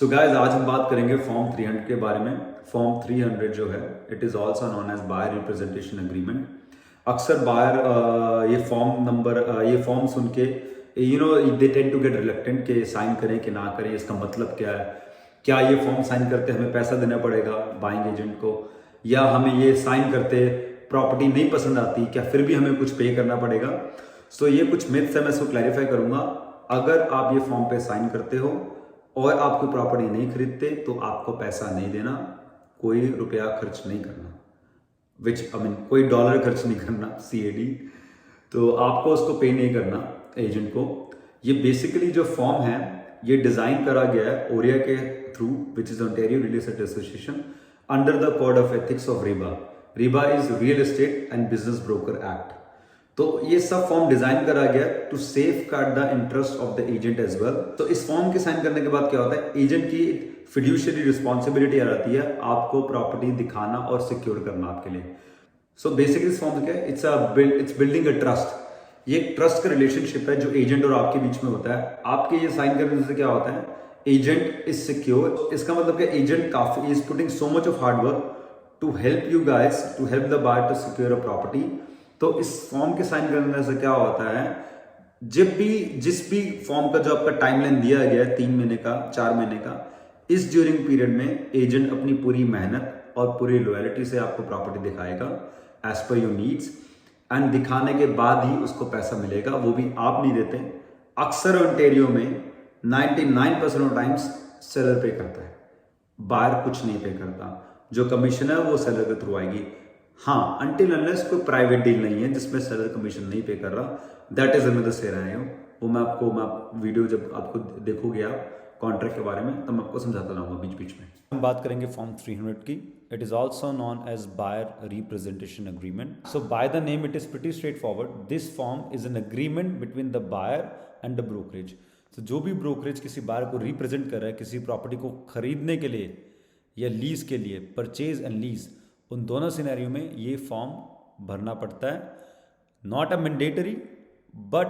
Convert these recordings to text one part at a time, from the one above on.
So guys आज हम बात करेंगे फॉर्म 300 के बारे में। फॉर्म 300 जो है it is also known as buyer representation agreement. अक्सर बायर ये फॉर्म सुन के they tend to get reluctant कि साइन करें कि ना करें, इसका मतलब क्या है। क्या ये फॉर्म साइन करते हमें पैसा देना पड़ेगा बाइंग एजेंट को, या हमें ये साइन करते प्रॉपर्टी नहीं पसंद आती, क्या फिर भी हमें कुछ पे करना पड़ेगा। सो ये कुछ मिथ्स है, मैं इसको क्लैरिफाई करूंगा। अगर आप ये फॉर्म पे साइन करते हो और आप कोई प्रॉपर्टी नहीं खरीदते तो आपको पैसा नहीं देना, कोई रुपया खर्च नहीं करना, कोई डॉलर खर्च नहीं करना, CAD। तो आपको उसको पे नहीं करना एजेंट को। ये बेसिकली जो फॉर्म है ये डिजाइन करा गया है ओरिया के through, which is Ontario real estate association, under the code of ethics of REBBA. REBBA is real estate and business broker act. तो ये सब फॉर्म डिजाइन करा गया to safeguard the interest of the agent as well. तो इस form के sign करने के बाद क्या होता है, एजेंट की फिड्यूशियरी रिस्पॉन्सिबिलिटी आ जाती है आपको प्रॉपर्टी दिखाना और सिक्योर करना आपके लिए। सो बेसिकली इस फॉर्म क्या है, इट्स बिल्डिंग अ ट्रस्ट। ये एक ट्रस्ट का रिलेशनशिप है जो एजेंट और आपके बीच में होता है। आपके ये साइन करने से क्या होता है, एजेंट इज सिक्योर। इसका मतलब क्या, एजेंट काफी is putting so much of hard work to help you guys, to help the buyer to secure a property. तो इस फॉर्म के साइन करने से क्या होता है, जिस भी फॉर्म का जो आपका टाइमलाइन दिया गया है 3 महीने का, 4 महीने का, इस ड्यूरिंग पीरियड में एजेंट अपनी पूरी मेहनत और पूरी लॉयल्टी से आपको प्रॉपर्टी दिखाएगा as per your needs, and दिखाने के बाद ही उसको पैसा मिलेगा, वो भी आप नहीं देते। अक्सर ओंटारियो में 99% ऑफ टाइम्स सेलर पे करता है, बायर कुछ नहीं पे करता। जो कमीशन है वो सेलर के थ्रू आएगी। हाँ, अनटिल अनलेस कोई प्राइवेट डील नहीं है जिसमें सेलर कमीशन नहीं पे कर रहा, दैट इज अनदर सिनेरियो। वो मैं वीडियो जब आपको देखोगे आप कॉन्ट्रैक्ट के बारे में, तब मैं आपको समझाता रहूंगा बीच बीच में। हम बात करेंगे फॉर्म 300 की। It is also known as buyer representation agreement. So by the name it is pretty straightforward. This form is an agreement between the buyer and the brokerage. तो जो भी ब्रोकरेज किसी बायर को represent कर रहा है किसी property को खरीदने के लिए या लीज के लिए, परचेज एंड लीज, उन दोनों सिनेरियो में ये फॉर्म भरना पड़ता है। Not a mandatory but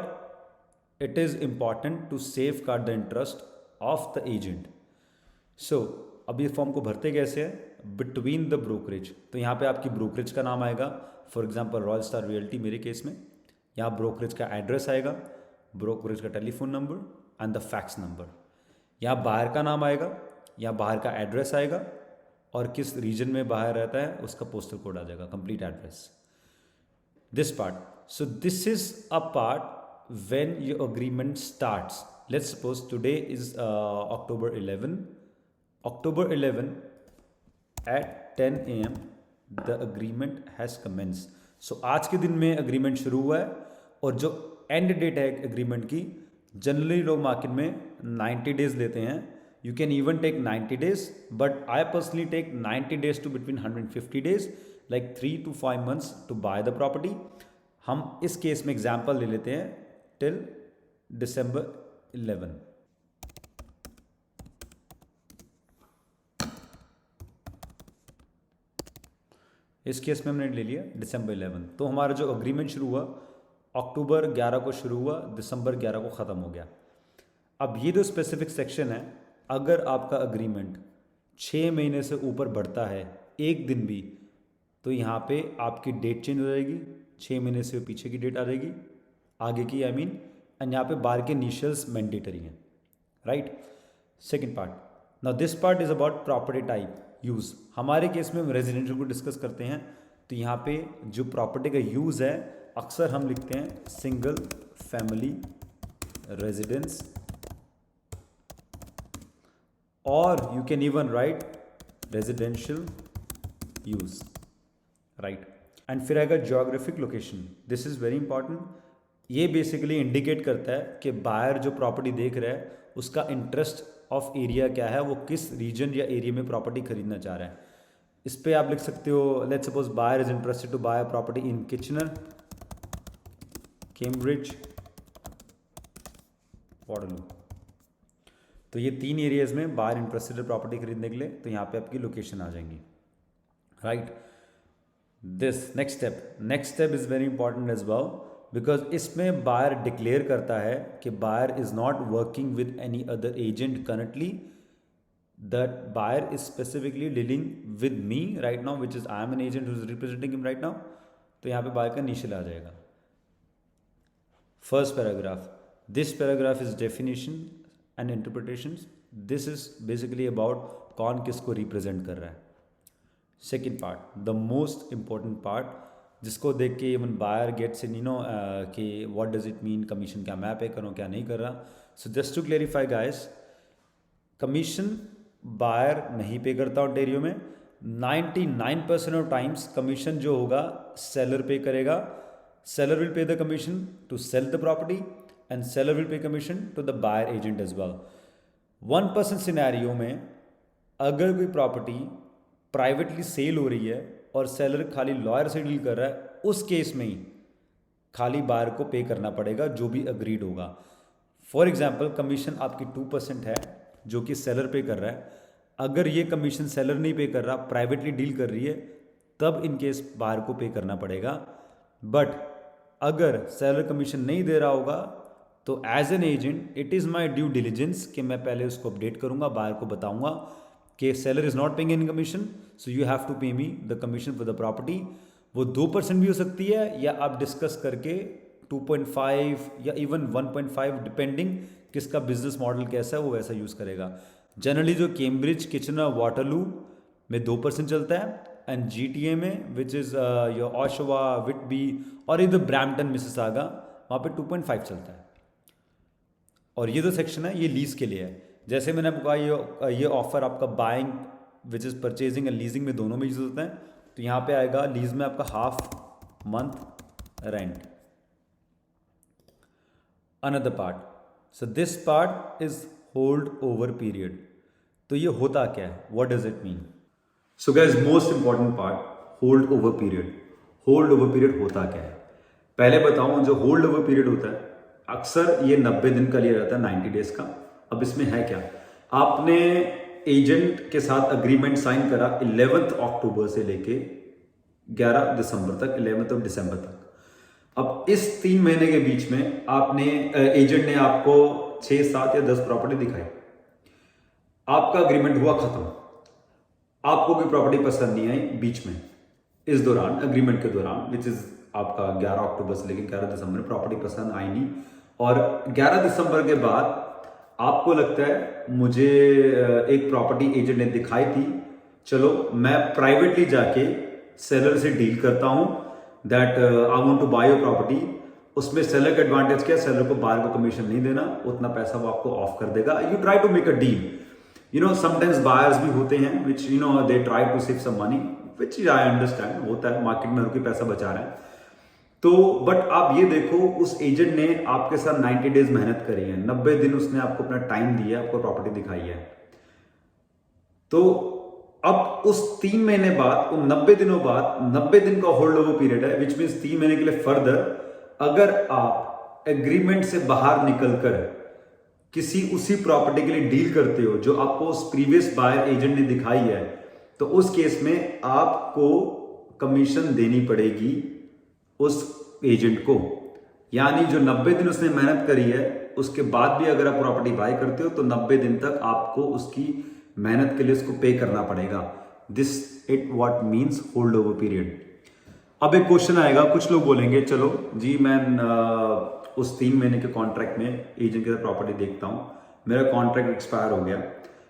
it is important to safeguard the interest of the agent. So अब ये फॉर्म को भरते कैसे है, बिटवीन द ब्रोकरेज। तो यहाँ पे आपकी ब्रोकरेज का नाम आएगा, for example royal star realty मेरे केस में। यहाँ ब्रोकरेज का एड्रेस आएगा, ब्रोकरेज का telephone number and the fax number. यहाँ बाहर का नाम आएगा, यहाँ बाहर का एड्रेस आएगा, और किस रीजन में बाहर रहता है उसका पोस्टल कोड आ जाएगा, complete address, this part. So this is a part when your agreement starts. Let's suppose today is October 11 at 10 AM the agreement has commenced. So आज के दिन में अग्रीमेंट शुरू हुआ है, और जो एंड डेट है एग्रीमेंट की, जनरली लोग मार्केट में 90 डेज लेते हैं। You can even take 90 days, but I personally take 90 days to between 150 days, like 3 to 5 months to buy the property. हम इस केस में एग्जाम्पल ले लेते हैं टिल December 11। इस केस में हमने ले लिया December 11। तो हमारा जो अग्रीमेंट शुरू हुआ October 11 को शुरू हुआ, December 11 को ख़त्म हो गया। अब ये जो स्पेसिफिक सेक्शन है, अगर आपका अग्रीमेंट 6 महीने से ऊपर बढ़ता है एक दिन भी, तो यहाँ पे आपकी डेट चेंज हो जाएगी, 6 महीने से पीछे की डेट आ जाएगी, आगे की एंड यहाँ पे बार के इनिशियल्स मैंडेटरी हैं, right. Second part, now this part is about property type use. हमारे केस में हम रेजिडेंशियल को डिस्कस करते हैं, तो यहाँ पे जो प्रॉपर्टी का यूज़ है अक्सर हम लिखते हैं सिंगल फैमिली रेजिडेंस, और you can even right residential use, right. And फिर आएगा geographic location. This is very important. ये बेसिकली इंडिकेट करता है कि बायर जो प्रॉपर्टी देख रहा है उसका इंटरेस्ट ऑफ एरिया क्या है, वो किस रीजन या एरिया में प्रॉपर्टी खरीदना चाह रहा है। इस पे आप लिख सकते हो, let's suppose buyer is interested to buy property in Kitchener, Cambridge, Waterloo. तो ये 3 एरियाज में बायर इंटरेस्टेड है प्रॉपर्टी खरीदने के लिए, तो यहाँ पे आपकी लोकेशन आ जाएंगी, right. This next step is very important as well, because इसमें बायर डिक्लेयर करता है कि buyer is not working with any other agent currently, that buyer is specifically dealing with me right now, which is I am an agent who is representing him right now. तो यहाँ पे buyer का initial आ जाएगा. First paragraph. This paragraph is definition and interpretations. This is basically about कौन किसको represent कर रहा है. Second part, the most important part, जिसको देख के even buyer gets in, कि what does it mean, commission क्या मैं पे करूँ क्या नहीं कर रहा. So just to clarify guys, commission buyer नहीं पे करता ओंटेरियो में. 99% ऑफ टाइम्स कमीशन जो होगा सेलर पे करेगा. Seller will pay the commission to sell the property and seller will pay commission to the buyer agent as well. 1% scenario में अगर कोई property privately cell हो रही है और सेलर खाली लॉयर से डील कर रहा है, उस केस में ही खाली बायर को पे करना पड़ेगा जो भी अग्रीड होगा. फॉर एग्जाम्पल कमीशन आपकी 2% है जो कि सेलर पे कर रहा है. अगर ये कमीशन सेलर नहीं पे कर रहा, प्राइवेटली डील कर रही है, तब इन केस बायर को पे करना पड़ेगा. बट अगर सेलर कमीशन नहीं दे रहा होगा तो as an agent it is my due diligence कि मैं पहले उसको अपडेट करूंगा, बायर को बताऊंगा कि seller is not paying any commission, so you have to pay me the commission for the property. वो 2% भी हो सकती है या आप डिस्कस करके 2.5 या इवन 1.5 डिपेंडिंग किसका बिजनेस मॉडल कैसा है वो वैसा यूज़ करेगा. जनरली जो कैम्ब्रिज, किचनर, वाटरलू में 2% चलता है एंड GTA में विच इज़ योर ऑशवा, विटबी और इधर ब्रैम्पटन, मिसिसागा, वहाँ पे 2.5 चलता है. और ये जो सेक्शन है ये लीज के लिए है. जैसे मैंने आपको कहा ये ऑफर आपका buying which is purchasing and leasing में दोनों में यूज होता है. तो यहाँ पे आएगा लीज में आपका half month rent. Another part, so this part is hold over period. तो ये होता क्या है, what does it mean? So guys, most important part, hold over period. Hold over period होता क्या है पहले बताऊं. जो होल्ड ओवर पीरियड होता है अक्सर ये 90 दिन का लिया जाता है, 90 डेज का. अब इसमें है क्या, आपने एजेंट के साथ अग्रीमेंट साइन करा 11 अक्टूबर से लेके 11 दिसंबर तक, 11 दिसंबर तक. अब इस 3 महीने के बीच में आपने एजेंट ने आपको 6, 7 या 10 प्रॉपर्टी दिखाई. आपका अग्रीमेंट हुआ खत्म, आपको कोई प्रॉपर्टी पसंद नहीं आई बीच में, इस दौरान अग्रीमेंट के दौरान विच इज आपका 11 अक्टूबर से लेकर 11 दिसंबर में प्रॉपर्टी पसंद आई नहीं. और 11 दिसंबर के बाद आपको लगता है मुझे एक प्रॉपर्टी एजेंट ने दिखाई थी, चलो मैं प्राइवेटली जाके सेलर से डील करता हूं that I want to buy your property. उसमें सेलर का एडवांटेज क्या है, सेलर को बायर को कमीशन नहीं देना, उतना पैसा वो आपको ऑफ कर देगा. You try to make a deal. Sometimes buyers भी होते हैं which they try to save some money, which I understand, होता है, मार्केट में रुके पैसा बचा रहे हैं. तो बट आप ये देखो, उस एजेंट ने आपके साथ 90 डेज मेहनत करी है, 90 दिन उसने आपको अपना टाइम दिया, आपको प्रॉपर्टी दिखाई है. तो अब उस 3 महीने बाद, उन 90 दिनों बाद, 90 दिन का होल्ड ओवर पीरियड है, विच मीन्स 3 महीने के लिए फर्दर अगर आप एग्रीमेंट से बाहर निकलकर किसी उसी प्रॉपर्टी के लिए डील करते हो जो आपको उस प्रीवियस बायर एजेंट ने दिखाई है, तो उस केस में आपको कमीशन देनी पड़ेगी उस एजेंट को. यानी जो 90 दिन उसने मेहनत करी है उसके बाद भी अगर आप प्रॉपर्टी बाय करते हो तो 90 दिन तक आपको उसकी मेहनत के लिए उसको पे करना पड़ेगा. This it what means hold over period. अब एक क्वेश्चन आएगा, कुछ लोग बोलेंगे चलो जी मैं उस 3 महीने के कॉन्ट्रैक्ट में एजेंट के साथ प्रॉपर्टी देखता हूं, मेरा कॉन्ट्रैक्ट एक्सपायर हो गया,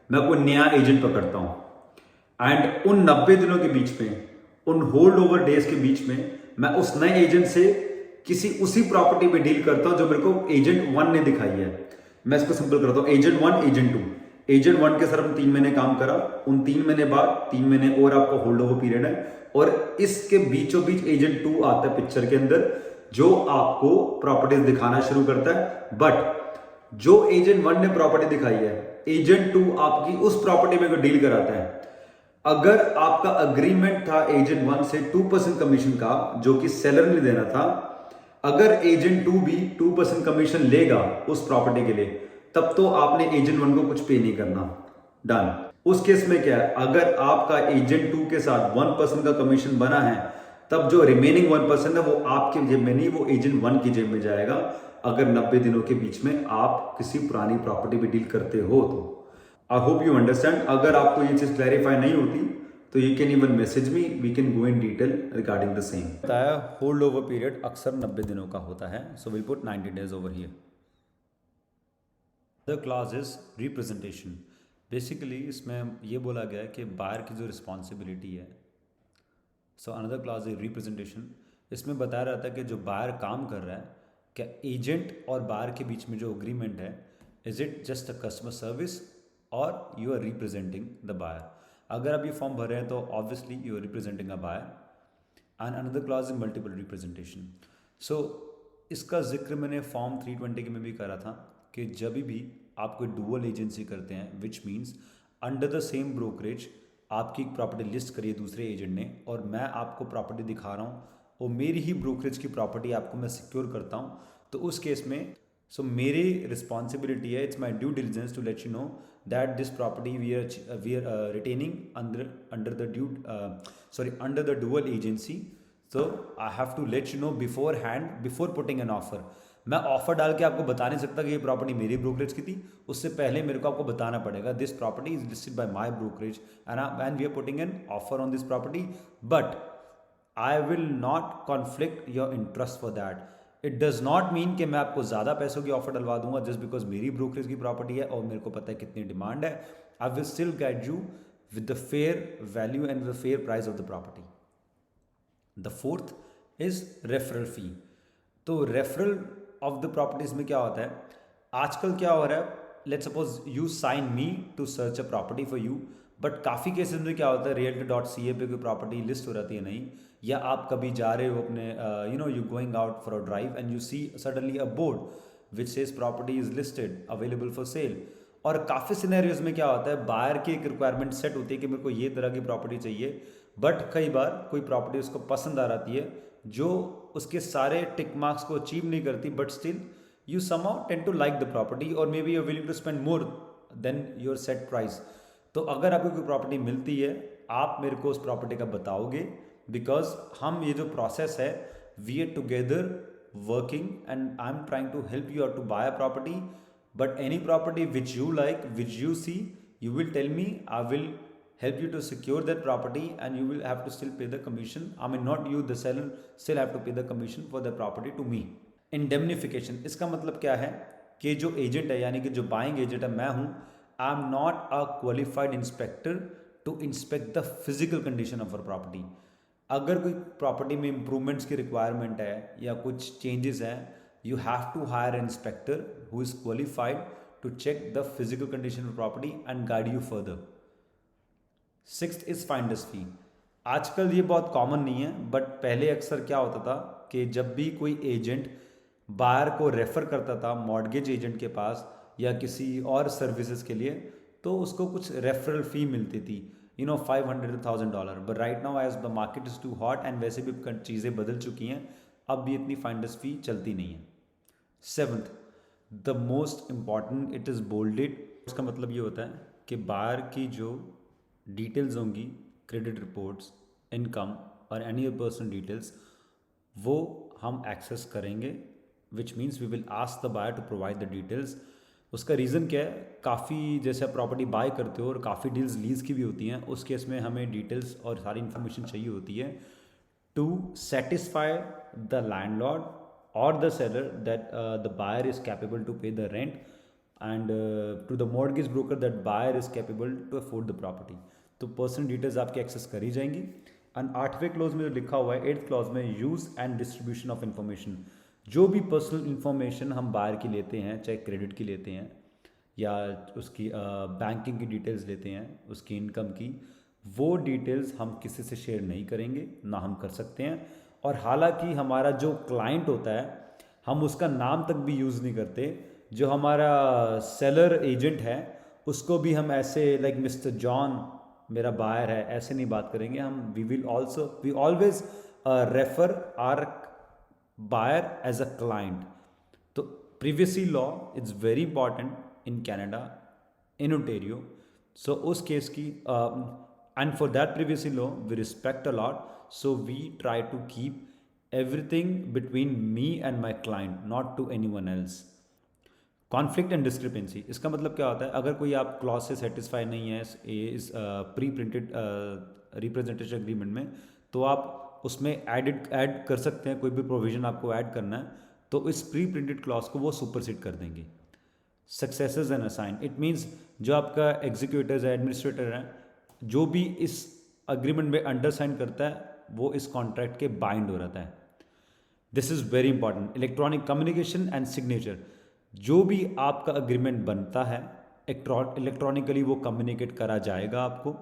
मैं कोई नया एजेंट पकड़ता हूं एंड उन 90 दिनों के बीच में, उन होल्ड ओवर डेज के बीच में मैं उस नए एजेंट से किसी उसी प्रॉपर्टी पे डील करता हूं जो मेरे को एजेंट 1 ने दिखाई है. मैं इसको सिंपल करता हूं, एजेंट 1, एजेंट 2. एजेंट 1 के साथ हम 3 महीने काम करा, उन 3 महीने बाद 3 महीने और आपका होल्ड ओवर पीरियड है, और इसके बीचों बीच एजेंट 2 आता है पिक्चर के अंदर जो आपको प्रॉपर्टीज दिखाना शुरू करता है. बट जो एजेंट 1 ने प्रॉपर्टी दिखाई है, एजेंट 2 आपकी उस प्रॉपर्टी में डील कराता है. अगर आपका अग्रीमेंट था एजेंट 1 से 2% कमीशन का जो कि सेलर ने देना था, अगर एजेंट 2 भी 2% कमीशन लेगा उस प्रॉपर्टी के लिए, तब तो आपने एजेंट 1 को कुछ पे नहीं करना. डन. उस केस में क्या है, अगर आपका एजेंट 2 के साथ 1% का कमीशन बना है, तब जो रिमेनिंग 1% है वो आपके जेब में नहीं, वो एजेंट 1 की जेब में जाएगा. अगर 90 दिनों के बीच में आप किसी पुरानी प्रॉपर्टी पे डील करते हो तो. I hope you understand. अगर आपको ये चीज़ क्लैरिफाई नहीं होती तो you can even message me, we can go in detail regarding the same. बताया होल्ड ओवर पीरियड अक्सर 90 दिनों का होता है, so will put 90 days over here. The clause is representation. Basically इसमें ये बोला गया है कि बायर की जो रिस्पॉन्सिबिलिटी है, so another clause is representation. इसमें बताया रहता है कि जो बायर काम कर रहा है, क्या एजेंट और बायर के बीच में जो अग्रीमेंट है, is it just a customer service और you are representing the buyer. अगर आप ये फॉर्म भर रहे हैं तो obviously you are representing a buyer. And another clause is multiple representation. So इसका जिक्र मैंने फॉर्म 320 के में भी करा था कि जब भी आप कोई डुअल एजेंसी करते हैं, which means under the same brokerage आपकी प्रॉपर्टी लिस्ट करिए दूसरे एजेंट ने, और मैं आपको प्रॉपर्टी दिखा रहा हूँ और मेरी ही ब्रोकरेज की प्रॉपर्टी आपको मैं सिक्योर करता हूँ, तो उस केस में मेरी रिस्पॉन्सिबिलिटी है, it's my due diligence to let you know that this property we are retaining under the dual agency. So I have to let you know beforehand, before putting an offer. मैं offer डाल के आपको बता नहीं सकता कि ये property मेरी ब्रोकरेज की थी. उससे पहले मेरे को आपको बताना पड़ेगा this property is listed by my brokerage and we are putting an offer on this property, but I will not conflict your interest for that. It does not mean कि मैं आपको ज़्यादा पैसों की ऑफर डलवा दूंगा जस्ट बिकॉज मेरी brokerage की प्रॉपर्टी है और मेरे को पता है कितनी डिमांड है. I will still guide you with the fair value and the fair price of the property. The fourth is referral fee. तो रेफरल ऑफ द प्रॉपर्टीज में क्या होता है, आजकल क्या हो रहा है, let's suppose you sign me to search a property for you, but काफ़ी केसेस में क्या होता है, realtor.ca पे कोई प्रॉपर्टी लिस्ट हो जाती है नहीं, या आप कभी जा रहे हो अपने you going out for a drive and you see suddenly a board which says property is listed available for sale. और काफ़ी सिनेरियोज में क्या होता है, बायर की एक रिक्वायरमेंट सेट होती है कि मेरे को ये तरह की प्रॉपर्टी चाहिए, बट कई बार कोई प्रॉपर्टी उसको पसंद आ जाती है जो उसके सारे टिक मार्क्स को अचीव नहीं करती, but still you somehow tend to like the property और maybe you are willing to spend more than your set price. तो अगर आपको कोई प्रॉपर्टी मिलती है, आप मेरे को उस प्रॉपर्टी का बताओगे, बिकॉज हम ये जो प्रोसेस है, we are together working and I am trying to help you out to buy a property. But any property which you like, which you see, you will tell me, I will help you to secure that property and you will have to still pay the commission. I mean not you, the seller still have to pay the commission for the property to me. Indemnification, इसका मतलब क्या है कि जो agent है, यानी कि जो बाइंग एजेंट है मैं हूँ, I am not a qualified inspector to inspect the physical condition of our property. अगर कोई प्रॉपर्टी में इंप्रूवमेंट्स की रिक्वायरमेंट है या कुछ चेंजेस हैं, you have to hire an inspector who is qualified to check the physical condition of property and guide you further. Sixth is finder's fee. आजकल ये बहुत कॉमन नहीं है, बट पहले अक्सर क्या होता था कि जब भी कोई एजेंट बायर को रेफर करता था मॉर्गेज एजेंट के पास या किसी और सर्विसेज के लिए, तो उसको कुछ रेफरल फी मिलती थी, $500,000. But right now as the market is too hot and वैसे भी चीज़ें बदल चुकी हैं, अब भी इतनी फाइंडर्स फी चलती नहीं है. Seventh, the most important, it is bolded. इसका मतलब ये होता है कि बायर की जो डिटेल्स होंगी, क्रेडिट रिपोर्ट्स, इनकम और एनी पर्सनल डिटेल्स, वो हम एक्सेस करेंगे, which means we will ask the buyer to provide the details. उसका रीज़न क्या है, काफ़ी जैसे आप प्रॉपर्टी बाय करते हो और काफ़ी डील्स लीज की भी होती हैं, उस केस में हमें डिटेल्स और सारी इन्फॉर्मेशन चाहिए होती है to satisfy the landlord or the seller that the buyer is capable to pay the rent and to the mortgage broker that buyer is capable to afford the property. तो personal details आपकी access करी जाएंगी. And 8वें clause में जो लिखा हुआ है, 8th clause में use and distribution of information. जो भी पर्सनल इंफॉर्मेशन हम बायर की लेते हैं, चाहे क्रेडिट की लेते हैं या उसकी बैंकिंग की डिटेल्स लेते हैं, उसकी इनकम की, वो डिटेल्स हम किसी से शेयर नहीं करेंगे, ना हम कर सकते हैं. और हालांकि हमारा जो क्लाइंट होता है, हम उसका नाम तक भी यूज़ नहीं करते. जो हमारा सेलर एजेंट है, उसको भी हम ऐसे लाइक मिस्टर जॉन मेरा बायर है ऐसे नहीं बात करेंगे. हम we always refer our buyer as a client. तो privacy law is very important in Canada, in Ontario. So उस केस की and for that privacy law we respect a lot. So we try to keep everything between me and my client, not to anyone else. Conflict and discrepancy, इसका मतलब क्या होता है, अगर कोई आप क्लॉज से सेटिस्फाई नहीं है इस प्री प्रिंटेड रिप्रेजेंटेशन एग्रीमेंट में, तो आप उसमें ऐड कर सकते हैं, कोई भी प्रोविजन आपको ऐड करना है तो इस प्री प्रिंटेड क्लॉज को वो सुपरसीड कर देंगे। Successors and assign, it means जो आपका एग्जीक्यूटिव है, एडमिनिस्ट्रेटर है, जो भी इस अग्रीमेंट में अंडर साइन करता है वो इस कॉन्ट्रैक्ट के बाइंड हो रहता है। This is very important. Electronic communication and signature, जो भी आपका अग्रीमेंट बनता है इलेक्ट्रॉनिकली वो कम्युनिकेट करा जाएगा आपको,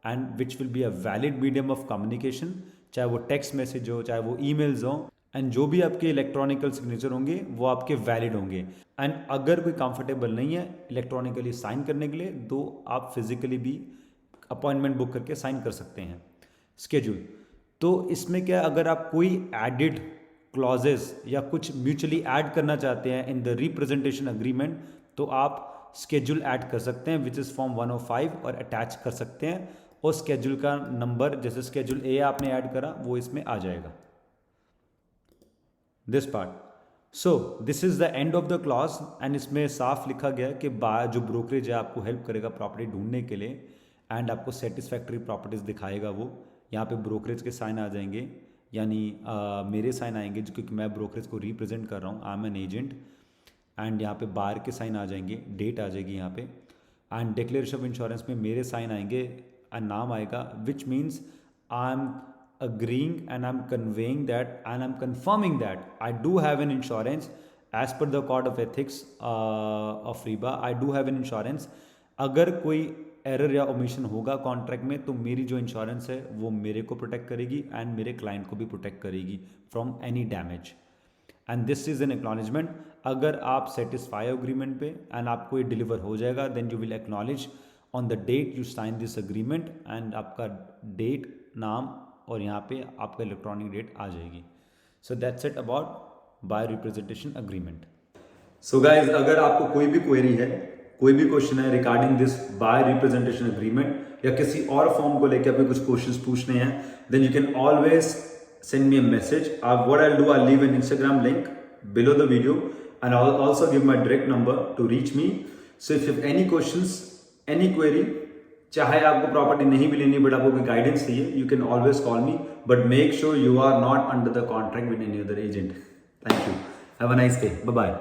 and which will be a valid medium of communication, चाहे वो टेक्स्ट मैसेज हो, चाहे वो ईमेल्स हो, एंड जो भी आपके इलेक्ट्रॉनिकल सिग्नेचर होंगे वो आपके वैलिड होंगे। एंड अगर कोई कंफर्टेबल नहीं है इलेक्ट्रॉनिकली साइन करने के लिए, तो आप फिजिकली भी अपॉइंटमेंट बुक करके साइन कर सकते हैं। स्केड्यूल, तो इसमें क्या, अगर आप कोई एडिड क्लॉजेस या कुछ म्यूचुअली ऐड करना चाहते हैं इन द रिप्रेजेंटेशन अग्रीमेंट, तो आप स्केड्यूल ऐड कर सकते हैं विच इज़ फॉर्म 105 और अटैच कर सकते हैं, और स्केड्यूल का नंबर जैसे स्केड्यूल ए आपने ऐड करा वो इसमें आ जाएगा। This part, so this is the end of the clause, and इसमें साफ लिखा गया है कि जो ब्रोकरेज है आपको हेल्प करेगा प्रॉपर्टी ढूंढने के लिए, एंड आपको सेटिस्फैक्ट्री प्रॉपर्टीज दिखाएगा वो। यहाँ पे ब्रोकरेज के साइन आ जाएंगे, यानी मेरे साइन आएंगे क्योंकि मैं ब्रोकरेज को रिप्रेजेंट कर रहा हूँ, I M an agent, and यहाँ पे बार के साइन आ जाएंगे, डेट आ जाएगी यहाँ पे, एंड डिक्लेरेशन ऑफ इंश्योरेंस में मेरे साइन आएंगे एंड नाम आएगा, which means I am agreeing and I'm conveying that and I'm confirming that I do have an insurance as per the code of ethics of RIBA. I do have an insurance. अगर कोई error या omission होगा contract में तो मेरी जो insurance है वो मेरे को प्रोटेक्ट करेगी एंड मेरे क्लाइंट को भी प्रोटेक्ट करेगी from any damage, and this is an acknowledgement. अगर आप सेटिस्फाई एग्रीमेंट पे एंड आपको ये डिलीवर हो जाएगा, then you will acknowledge on the date you sign this agreement, and आपका डेट, नाम और यहाँ पे आपका इलेक्ट्रॉनिक डेट आ जाएगी। So that's it about buy representation agreement. So guys, अगर आपको कोई भी क्वेरी है, कोई भी क्वेश्चन है regarding this by representation agreement, या किसी और फॉर्म को लेकर आपको कुछ क्वेश्चंस पूछने हैं, then you can always send me a message. What I'll do, I'll leave an Instagram link below the video, and I'll also give my direct number to reach me. So if you have any questions, any query, चाहे आपको property नहीं भी लेनी but आपको कोई guidance चाहिए, you can always call me, but make sure you are not under the contract with any other agent. Thank you, have a nice day, bye bye.